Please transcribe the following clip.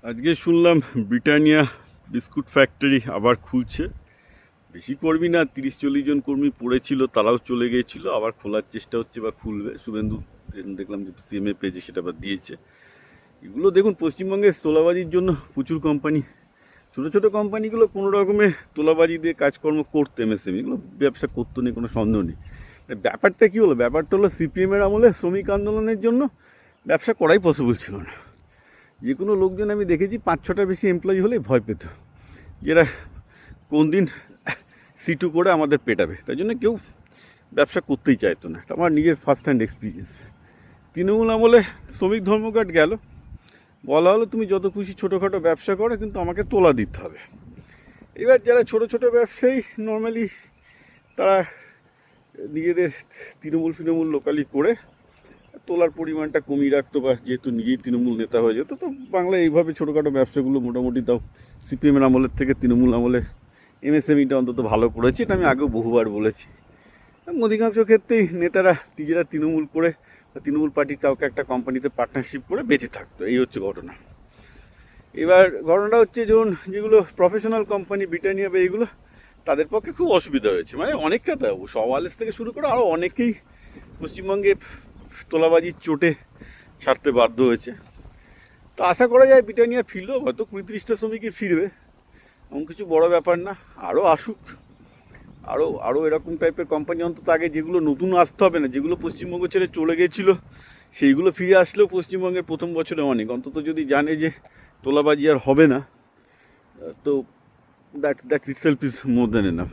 আজকে শুনলাম Britannia biscuit factory আবার খুলছে। বেশি কর্মী না, 30-40 জন কর্মী পড়েছিল, তারাও চলে গিয়েছিল, আবার খোলার চেষ্টা হচ্ছে বা খুলবে। শুভেন্দু দেখলাম যে সিএমএ পেজে সেটা আবার দিয়েছে। এগুলো দেখুন, পশ্চিমবঙ্গের তোলাবাজির জন্য প্রচুর কোম্পানি, ছোটো ছোটো কোম্পানিগুলো কোনো রকমে তোলাবাজি দিয়ে কাজকর্ম করতো, এমএসএমই এগুলো ব্যবসা করতো, নেই কোনো সন্দেহ নেই। ব্যাপারটা কী হলো, ব্যাপারটা হলো সিপিএমের আমলে শ্রমিক আন্দোলনের জন্য ব্যবসা করাই পসিবল ছিল না। যে কোনো লোকজন আমি দেখেছি 5-6টা বেশি এমপ্লয়ি হলেই ভয় পেত, যেটা কোন দিন সিটু করে আমাদের পেটাবে, তাই জন্য কেউ ব্যবসা করতেই চাইতো না। এটা আমার নিজের ফার্স্ট হ্যান্ড এক্সপিরিয়েন্স। তৃণমূল আমলে শ্রমিক ধর্মঘট গেল, বলা হলো তুমি যত খুশি ছোটোখাটো ব্যবসা করো, কিন্তু আমাকে তোলা দিতে হবে। এবার যারা ছোটো ছোটো ব্যবসায়ী নর্মালি তারা নিজেদের তৃণমূল লোকালি করে তোলার পরিমাণটা কমিয়ে রাখতো, বা যেহেতু নিজেই তৃণমূল নেতা হয়ে যেত, তো বাংলায় এইভাবে ছোটোখাটো ব্যবসাগুলো মোটামুটি তাও সিপিএমের আমলের থেকে তৃণমূল আমলের এমএসএমইটা অন্তত ভালো করেছে। এটা আমি আগেও বহুবার বলেছি। অধিকাংশ ক্ষেত্রেই নেতারা নিজেরা তৃণমূল করে বা তৃণমূল পার্টির কাউকে একটা কোম্পানিতে পার্টনারশিপ করে বেঁচে থাকতো, এই হচ্ছে ঘটনা। এবার ঘটনাটা হচ্ছে যেগুলো প্রফেশনাল কোম্পানি, ব্রিটানিয়া বা এইগুলো, তাদের পক্ষে খুব অসুবিধা হয়েছে। মানে অনেক কথা, সওয়ালেস থেকে শুরু করে আরও অনেকেই পশ্চিমবঙ্গে তোলাবাজির চোটে ছাড়তে বাধ্য হয়েছে। তো আশা করা যায় ব্রিটানিয়া ফিরলেও হয়তো 20-30টা শ্রমিকই ফিরবে, এমন কিছু বড় ব্যাপার না। আরও আসুক, আরও এরকম টাইপের কোম্পানি অন্তত আগে, যেগুলো নতুন আসতে হবে না, যেগুলো পশ্চিমবঙ্গ ছেড়ে চলে গেছিলো সেইগুলো ফিরে আসলেও পশ্চিমবঙ্গের প্রথম বছরে অনেক, অন্তত যদি জানে যে তোলাবাজি আর হবে না, তো that itself is more than enough.